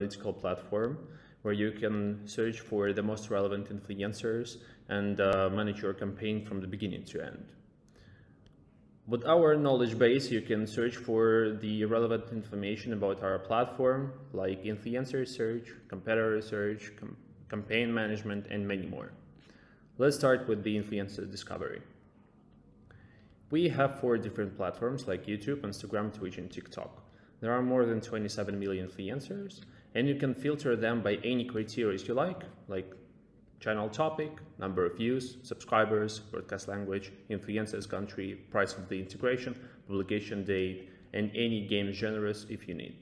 analytical platform where you can search for the most relevant influencers and manage your campaign from the beginning to end. With our knowledge base, you can search for the relevant information about our platform, like influencer search, competitor search, campaign management, and many more. Let's start with the influencer discovery. We have 4 different platforms like YouTube, Instagram, Twitch, and TikTok. There are more than 27 million influencers, and you can filter them by any criteria you like channel topic, number of views, subscribers, broadcast language, influencers country, price of the integration, publication date, and any game genres if you need.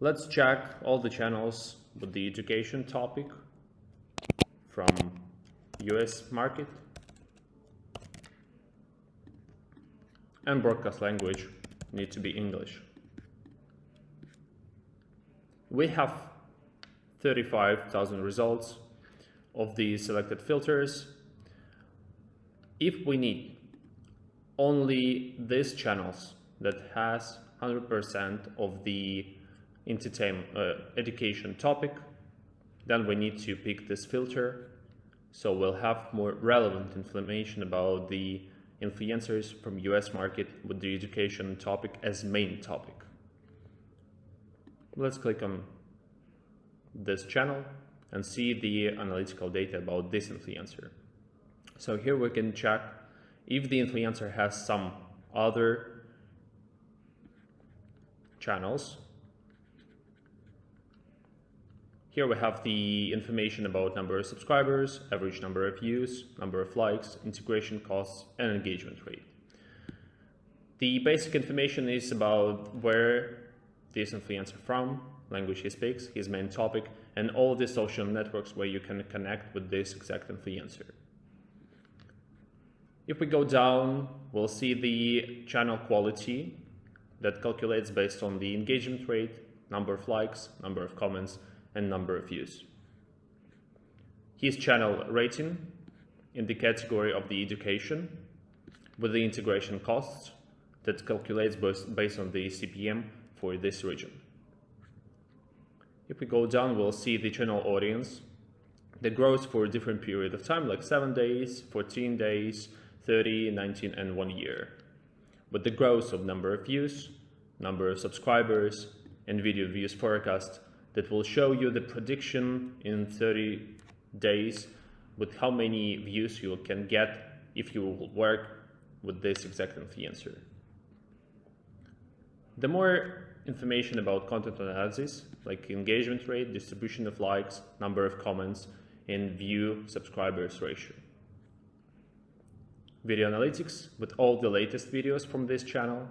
Let's check all the channels with the education topic from US market, and broadcast language need to be English. We have 35,000 results of the selected filters. If we need only these channels that has 100% of the education topic, then we need to pick this filter, so we'll have more relevant information about the influencers from US market with the education topic as main topic. Let's click on this channel and see the analytical data about this influencer. So here we can check if the influencer has some other channels. Here we have the information about number of subscribers, average number of views, number of likes, integration costs, and engagement rate. The basic information is about where this influencer from, language he speaks, his main topic, and all the social networks where you can connect with this exact influencer. If we go down, we'll see the channel quality that calculates based on the engagement rate, number of likes, number of comments, and number of views. His channel rating in the category of the education with the integration costs that calculates based on the CPM for this region. If we go down, we'll see the channel audience that grows for a different period of time, like 7 days, 14 days, 30, 19, and 1 year. With the growth of number of views, number of subscribers, and video views forecast that will show you the prediction in 30 days with how many views you can get if you work with this exact influencer. The more information about content analysis, like engagement rate, distribution of likes, number of comments, and view subscribers ratio. Video analytics with all the latest videos from this channel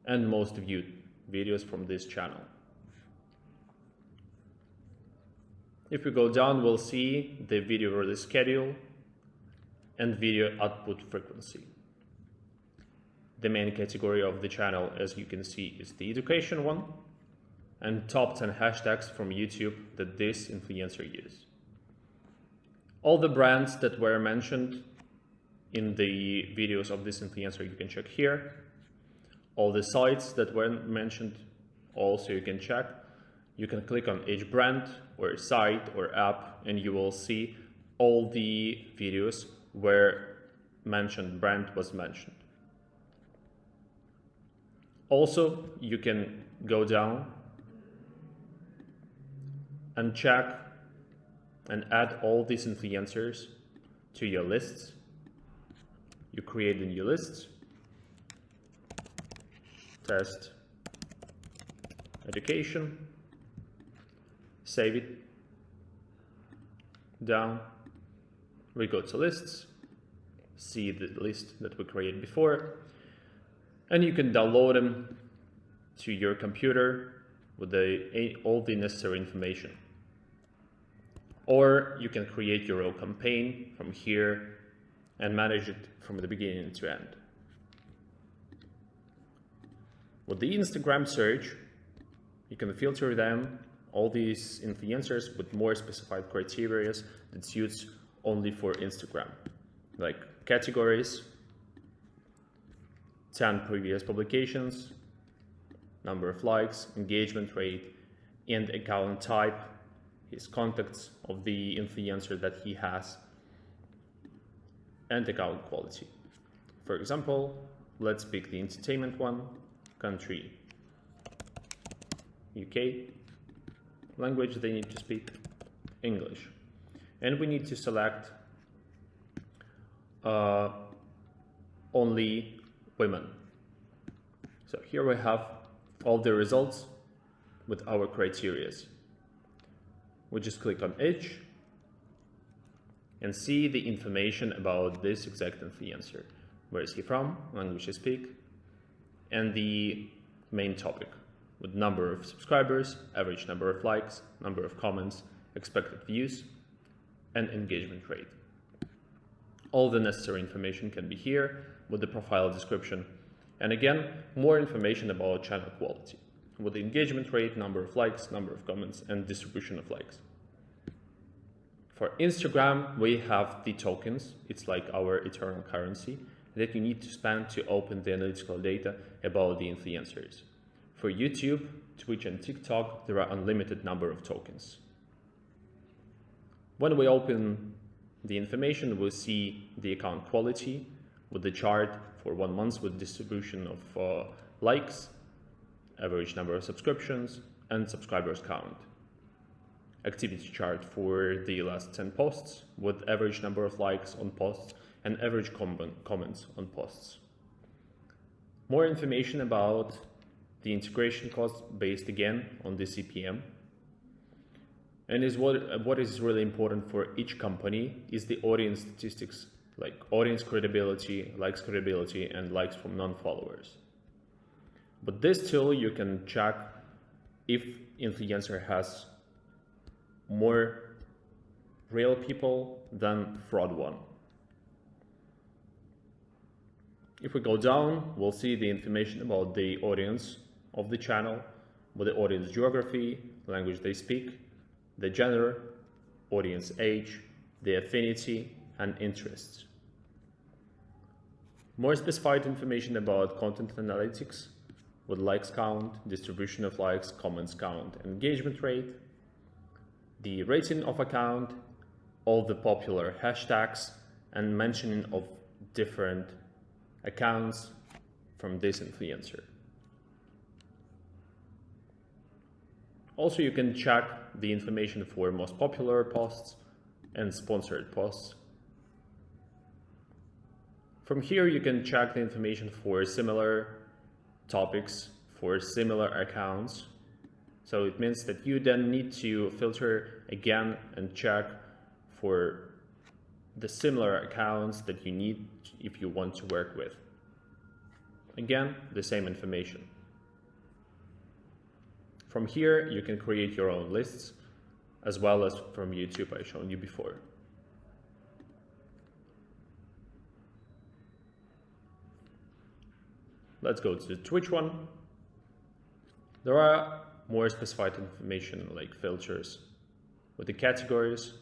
and most viewed videos from this channel. If we go down, we'll see the video release schedule and video output frequency. The main category of the channel, as you can see, is the education one, and top 10 hashtags from YouTube that this influencer uses. All the brands that were mentioned in the videos of this influencer you can check here. All the sites that were mentioned also you can check. You can click on each brand or site or app and you will see all the videos where brand was mentioned. Also, you can go down and check and add all these influencers to your lists. You create a new list, test education, save it, down, we go to lists, see the list that we created before, and you can download them to your computer with all the necessary information. Or you can create your own campaign from here and manage it from the beginning to end. With the Instagram search, you can filter them, all these influencers with more specified criteria that suits only for Instagram, like categories, 10 previous publications, number of likes, engagement rate, and account type, his contacts of the influencer that he has, and account quality. For example, let's pick the entertainment one, country UK, language they need to speak English, and we need to select only women. So here we have all the results with our criteria. We just click on each and see the information about this exact influencer. Where is he from, language he speaks, and the main topic with number of subscribers, average number of likes, number of comments, expected views, and engagement rate. All the necessary information can be here with the profile description. And again, more information about channel quality with the engagement rate, number of likes, number of comments, and distribution of likes. For Instagram, we have the tokens. It's like our eternal currency that you need to spend to open the analytical data about the influencers. For YouTube, Twitch, and TikTok, there are unlimited number of tokens. When we open the information, we'll see the account quality with the chart for 1 month with distribution of likes, average number of subscriptions, and subscribers count. Activity chart for the last 10 posts with average number of likes on posts and average comments on posts. More information about the integration cost based again on the CPM. And is what is really important for each company is the audience statistics, like audience credibility, likes credibility, and likes from non-followers. But this tool, you can check if influencer has more real people than fraud one. If we go down, we'll see the information about the audience of the channel, with the audience geography, language they speak, the gender, audience age, the affinity, and interests. More specified information about content analytics with likes count, distribution of likes, comments count, engagement rate, the rating of account, all the popular hashtags, and mentioning of different accounts from this influencer. Also, you can check the information for most popular posts and sponsored posts. From here, you can check the information for similar topics, for similar accounts. So it means that you then need to filter again and check for the similar accounts that you need if you want to work with. Again, the same information. From here, you can create your own lists, as well as from YouTube I showed you before. Let's go to the Twitch one. There are more specified information like filters with the categories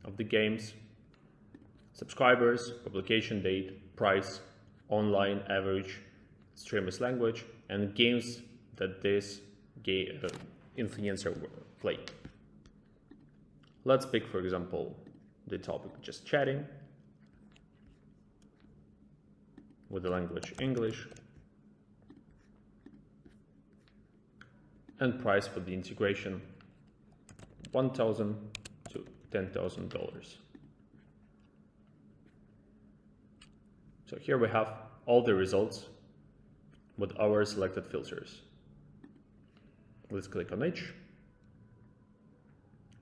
of the games, subscribers, publication date, price, online average, streamer's language, and games that this influencer will play. Let's pick, for example, the topic just chatting with the language English, and price for the integration $1,000 to $10,000. So here we have all the results with our selected filters. Let's click on each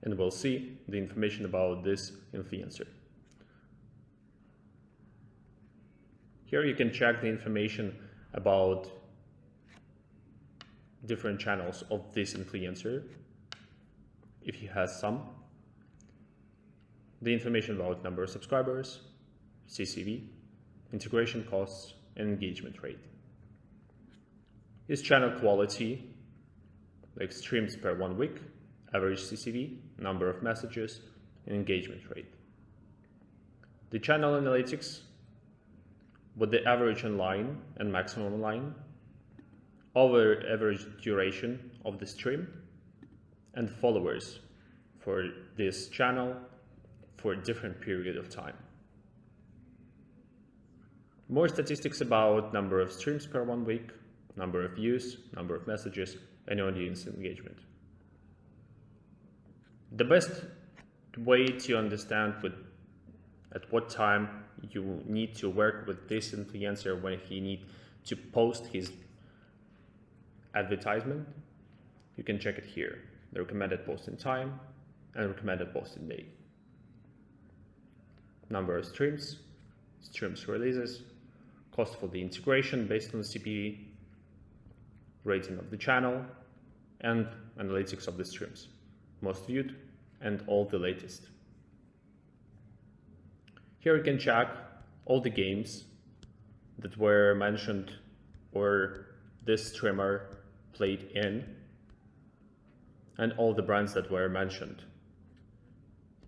and we'll see the information about this influencer. Here you can check the information about different channels of this influencer, if he has some, the information about number of subscribers, CCV, integration costs, and engagement rate. His channel quality, like streams per 1 week, average CCV, number of messages, and engagement rate. The channel analytics with the average online and maximum online, over average duration of the stream, and followers for this channel for a different period of time. More statistics about number of streams per 1 week, number of views, number of messages, and audience engagement. The best way to understand at what time you need to work with this influencer when he needs to post his advertisement, you can check it here. The recommended posting time and recommended posting date. Number of streams, streams releases, cost for the integration based on the CPV, rating of the channel, and analytics of the streams, most viewed, and all the latest. Here you can check all the games that were mentioned or this streamer played in, and all the brands that were mentioned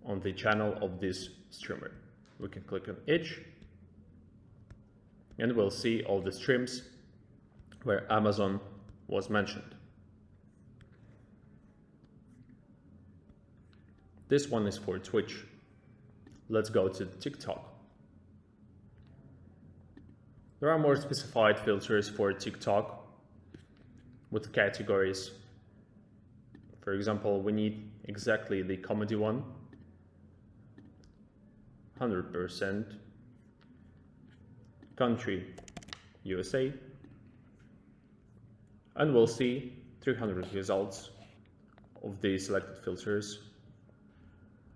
on the channel of this streamer. We can click on each, and we'll see all the streams where Amazon was mentioned. This one is for Twitch. Let's go to TikTok. There are more specified filters for TikTok with categories. For example, we need exactly the comedy one, 100%, country, USA, and we'll see 300 results of the selected filters,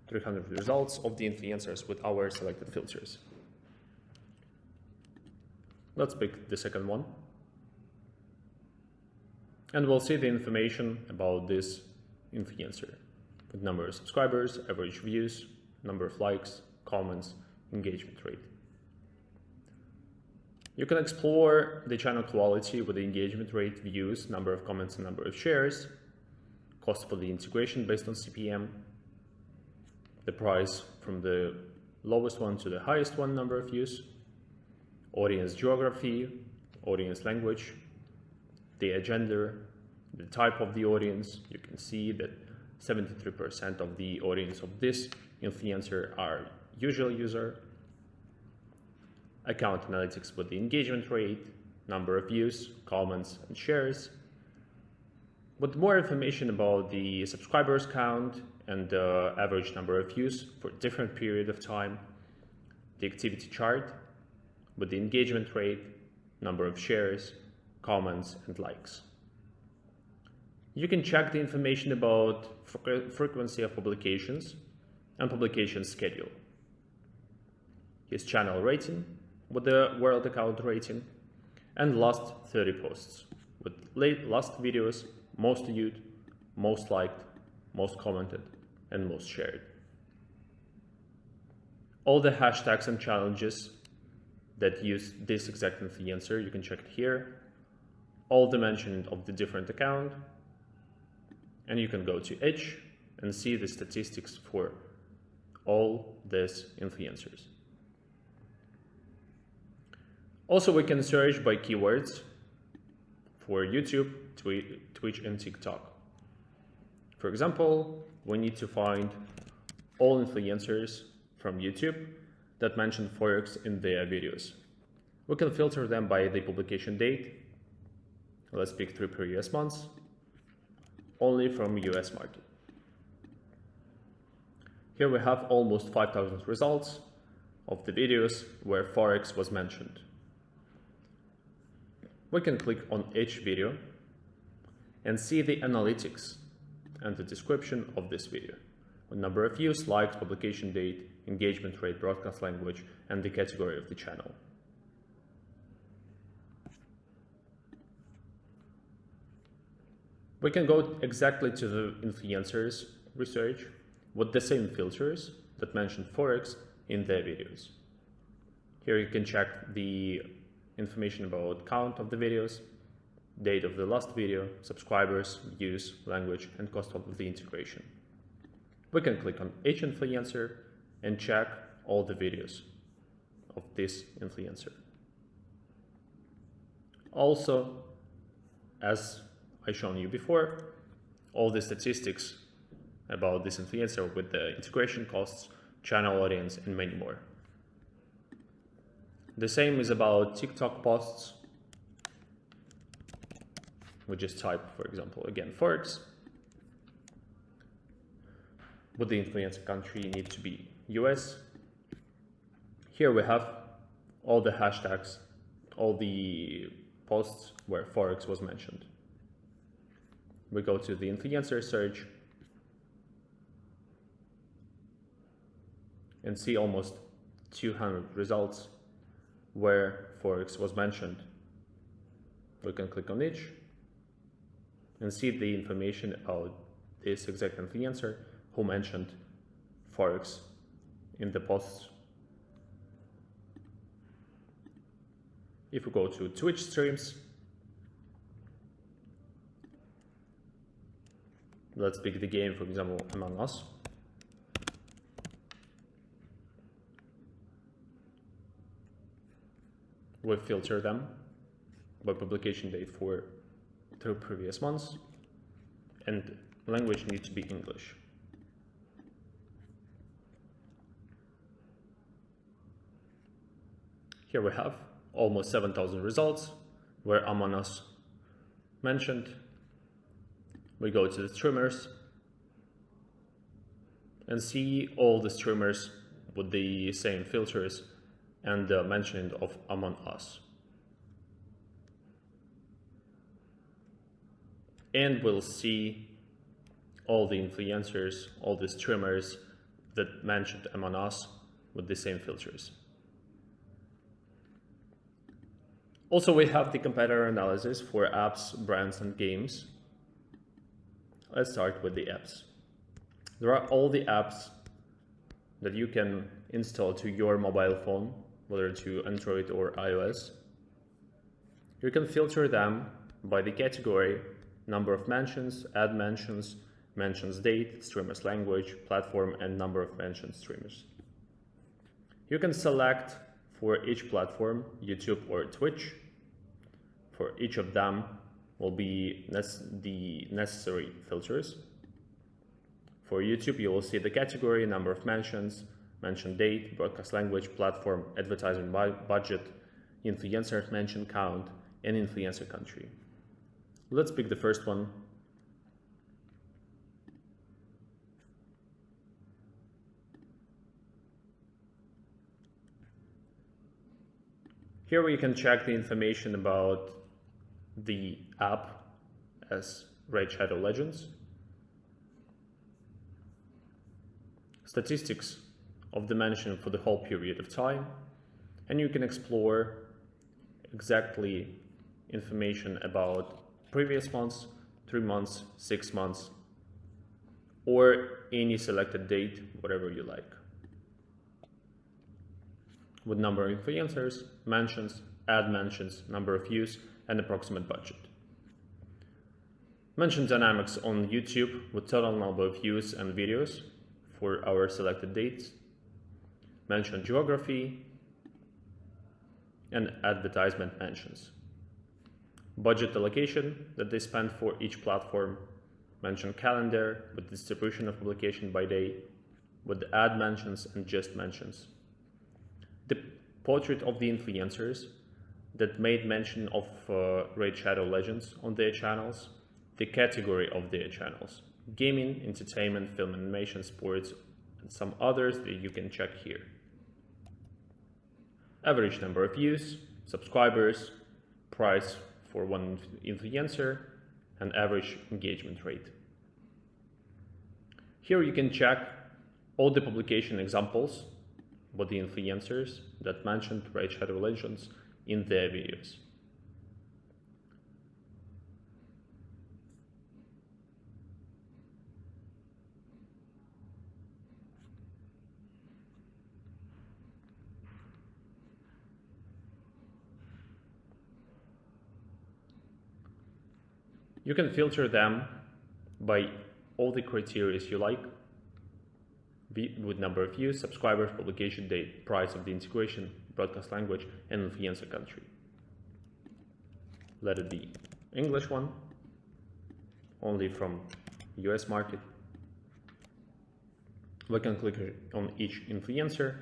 300 results of the influencers with our selected filters. Let's pick the second one. And we'll see the information about this influencer with number of subscribers, average views, number of likes, comments, engagement rate. You can explore the channel quality with the engagement rate, views, number of comments, and number of shares, cost for the integration based on CPM, the price from the lowest one to the highest one, number of views, audience geography, audience language, the agenda, the type of the audience. You can see that 73% of the audience of this influencer are usual user, account analytics with the engagement rate, number of views, comments, and shares. With more information about the subscribers count and the average number of views for different period of time, the activity chart with the engagement rate, number of shares, comments, and likes. You can check the information about frequency of publications and publication schedule, his channel rating with the world account rating, and last 30 posts with last videos, most viewed, most liked, most commented, and most shared. All the hashtags and challenges that use this exact influencer, you can check it here. All the mention of the different account, and you can go to each and see the statistics for all these influencers. Also, we can search by keywords for YouTube, Twitch, and TikTok. For example, we need to find all influencers from YouTube that mention Forex in their videos. We can filter them by the publication date. Let's pick 3 previous months, only from US market. Here we have almost 5,000 results of the videos where Forex was mentioned. We can click on each video and see the analytics and the description of this video, with number of views, likes, publication date, engagement rate, broadcast language, and the category of the channel. We can go exactly to the influencers research with the same filters that mention Forex in their videos. Here you can check the information about count of the videos, date of the last video, subscribers, views, language, and cost of the integration. We can click on each influencer and check all the videos of this influencer. Also, as I shown you before, all the statistics about this influencer with the integration costs, channel audience, and many more. The same is about TikTok posts. We just type, for example, again, Forex. Would the influencer country need to be US? Here we have all the hashtags, all the posts where Forex was mentioned. We go to the influencer search and see almost 200 results where Forex was mentioned. We can click on each and see the information about this exact influencer who mentioned Forex in the posts. If we go to Twitch streams, let's pick the game, for example, Among Us. We filter them by publication date for 2 previous months, and language needs to be English. Here we have almost 7,000 results where Among Us mentioned. We go to the streamers and see all the streamers with the same filters and the mentioning of Among Us. And we'll see all the influencers, all the streamers that mentioned Among Us with the same filters. Also, we have the competitor analysis for apps, brands, and games. Let's start with the apps. There are all the apps that you can install to your mobile phone, whether to Android or iOS. You can filter them by the category, number of mentions, add mentions, mentions date, streamer's language, platform, and number of mentioned streamers. You can select for each platform, YouTube or Twitch. For each of them will be the necessary filters. For YouTube, you will see the category, number of mentions, mention date, broadcast language, platform, advertising budget, influencer mention count, and influencer country. Let's pick the first one. Here we can check the information about the app as Raid Shadow Legends, statistics of the mention for the whole period of time, and you can explore exactly information about previous months, 3 months, 6 months, or any selected date, whatever you like. With number of influencers, mentions, ad mentions, number of views, and approximate budget. Mention dynamics on YouTube with total number of views and videos for our selected dates. Mention geography and advertisement mentions. Budget allocation that they spend for each platform. Mention calendar with distribution of publication by day with the ad mentions and just mentions. The portrait of the influencers that made mention of Raid Shadow Legends on their channels, the category of their channels, gaming, entertainment, film, animation, sports, and some others that you can check here. Average number of views, subscribers, price for one influencer, and average engagement rate. Here you can check all the publication examples with the influencers that mentioned Raid Shadow Legends in their videos. You can filter them by all the criteria you like, with number of views, subscribers, publication date, price of the integration, broadcast language, and influencer country. Let it be. English one, only from US market. We can click on each influencer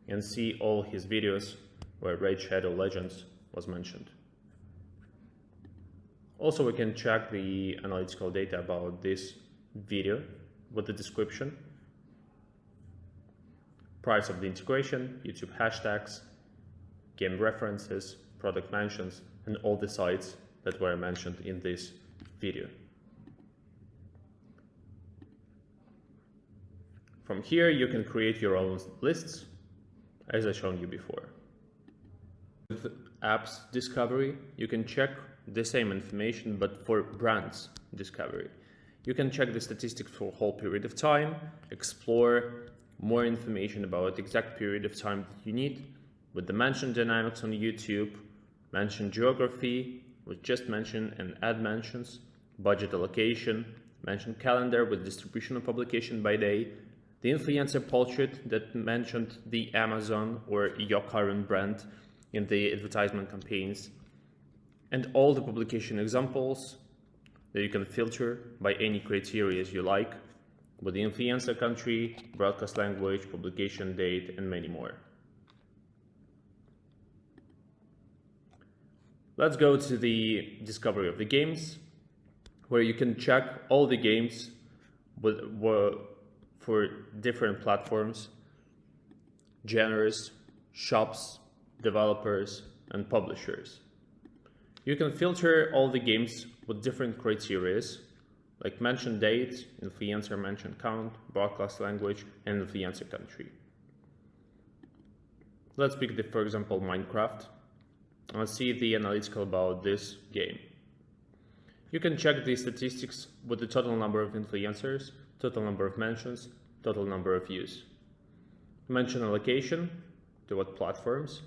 and see all his videos where Raid Shadow Legends was mentioned. Also, we can check the analytical data about this video with the description, price of the integration, YouTube hashtags, game references, product mentions, and all the sites that were mentioned in this video. From here, you can create your own lists, as I shown you before. With apps discovery, you can check the same information, but for brands discovery. You can check the statistics for a whole period of time, explore more information about the exact period of time that you need, with the mention dynamics on YouTube, mention geography, was just mentioned, and add mentions, budget allocation, mention calendar with distribution of publication by day, the influencer portrait that mentioned the Amazon or your current brand in the advertisement campaigns, and all the publication examples that you can filter by any criteria you like, with the influencer country, broadcast language, publication date, and many more. Let's go to the discovery of the games, where you can check all the games for different platforms, genres, shops, developers, and publishers. You can filter all the games with different criteria, like mention date, influencer mention count, broadcast language, and influencer country. Let's pick, for example, Minecraft. Let's see the analytical about this game. You can check the statistics with the total number of influencers, total number of mentions, total number of views. Mention allocation, to what platforms,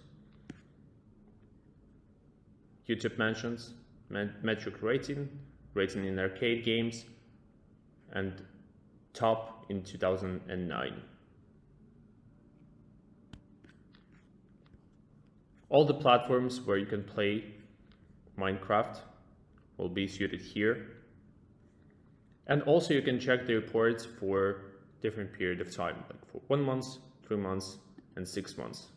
YouTube mentions, metric rating, rating in arcade games, and top in 2009. All the platforms where you can play Minecraft will be suited here. And also you can check the reports for different period of time, like for 1 month, 3 months, and 6 months.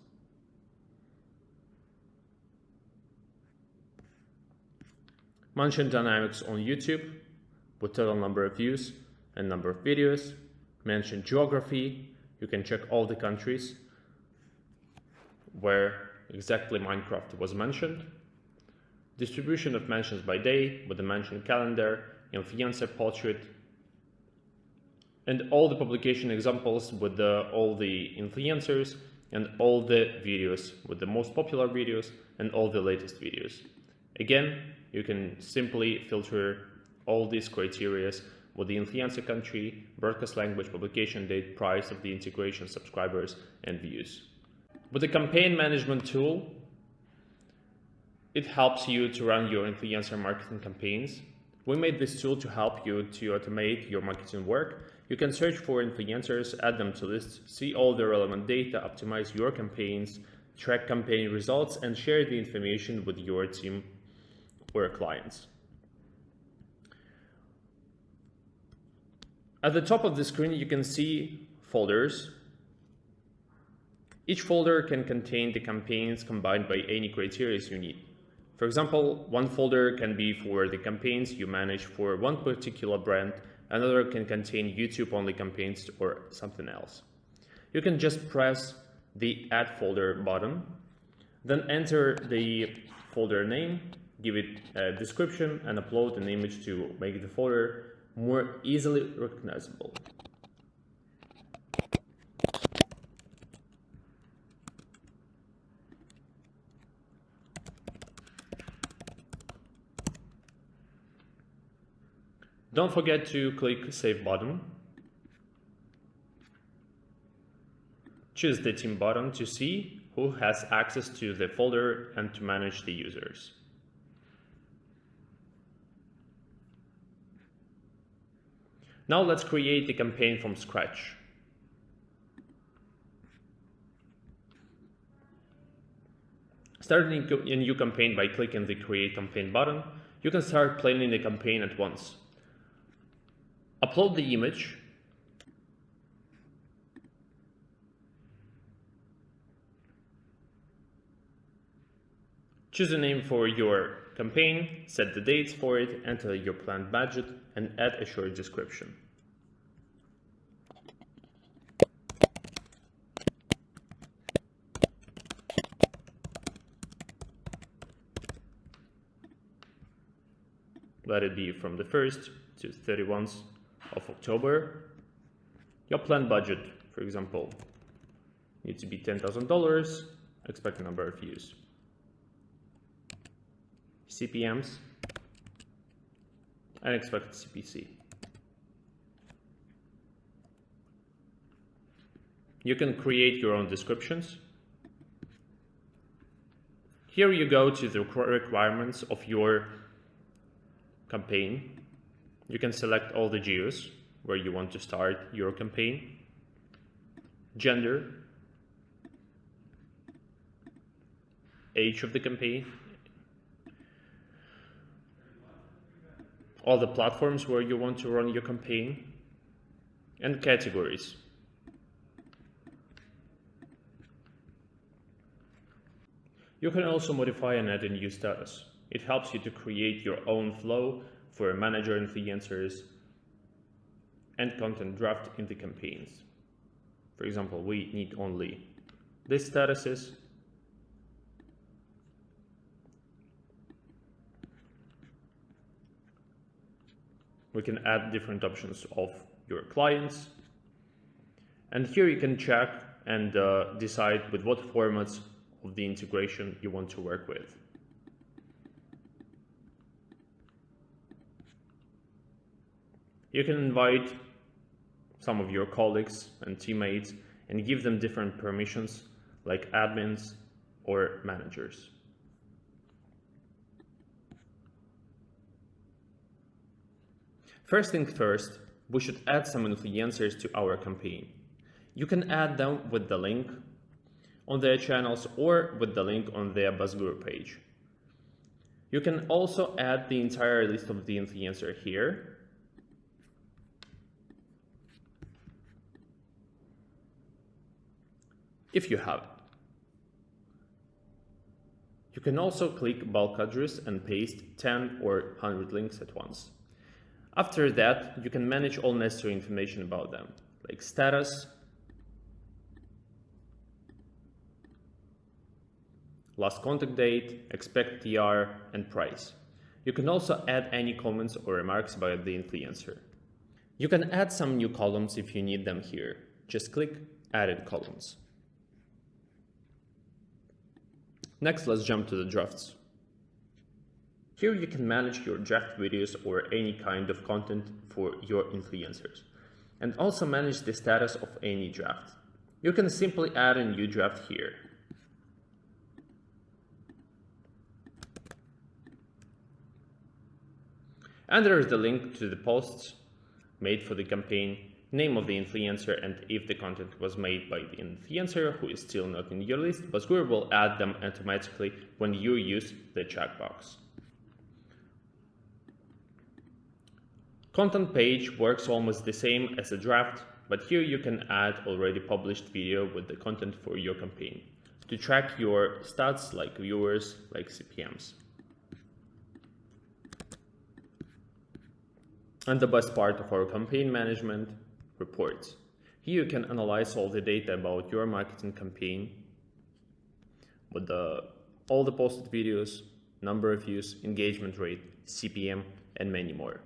Mention dynamics on YouTube with total number of views and number of videos. Mention geography, you can check all the countries where exactly Minecraft was mentioned. Distribution of mentions by day with the mention calendar, influencer portrait, and all the publication examples with all the influencers and all the videos with the most popular videos and all the latest videos. Again, you can simply filter all these criteria with the influencer country, broadcast language, publication date, price of the integration, subscribers, and views. With the campaign management tool, it helps you to run your influencer marketing campaigns. We made this tool to help you to automate your marketing work. You can search for influencers, add them to lists, see all the relevant data, optimize your campaigns, track campaign results, and share the information with your team or clients. At the top of the screen, you can see folders. Each folder can contain the campaigns combined by any criteria you need. For example, one folder can be for the campaigns you manage for one particular brand, another can contain YouTube-only campaigns or something else. You can just press the Add Folder button, then enter the folder name, give it a description, and upload an image to make the folder more easily recognizable. Don't forget to click Save button. Choose the team button to see who has access to the folder and to manage the users. Now let's create the campaign from scratch. Starting a new campaign by clicking the Create Campaign button, you can start planning the campaign at once. Upload the image, choose a name for your campaign, set the dates for it, enter your planned budget, and add a short description. Let it be from the 1st to 31st of October. Your planned budget, for example, needs to be $10,000, expected number of views. CPMs, and expected CPC. You can create your own descriptions. Here you go to the requirements of your campaign. You can select all the geos where you want to start your campaign, gender, age of the campaign, all the platforms where you want to run your campaign, and categories. You can also modify and add a new status. It helps you to create your own flow for manager influencers and content draft in the campaigns. For example, we need only these statuses. We can add different options of your clients. And here you can check and decide with what formats of the integration you want to work with. You can invite some of your colleagues and teammates and give them different permissions like admins or managers. First thing first, we should add some influencers to our campaign. You can add them with the link on their channels or with the link on their BuzzGuru page. You can also add the entire list of the influencer here. If you have it. You can also click bulk address and paste 10 or 100 links at once. After that, you can manage all necessary information about them, like status, last contact date, expected TR, and price. You can also add any comments or remarks about the influencer. You can add some new columns if you need them here. Just click Added Columns. Next, let's jump to the drafts. Here you can manage your draft videos or any kind of content for your influencers, and also manage the status of any draft. You can simply add a new draft here. And there is the link to the posts made for the campaign, name of the influencer, and if the content was made by the influencer who is still not in your list, BuzzGuru will add them automatically when you use the checkbox. Content page works almost the same as a draft, but here you can add already published video with the content for your campaign to track your stats like viewers, like CPMs. And the best part of our campaign management, reports. Here you can analyze all the data about your marketing campaign with all the posted videos, number of views, engagement rate, CPM, and many more.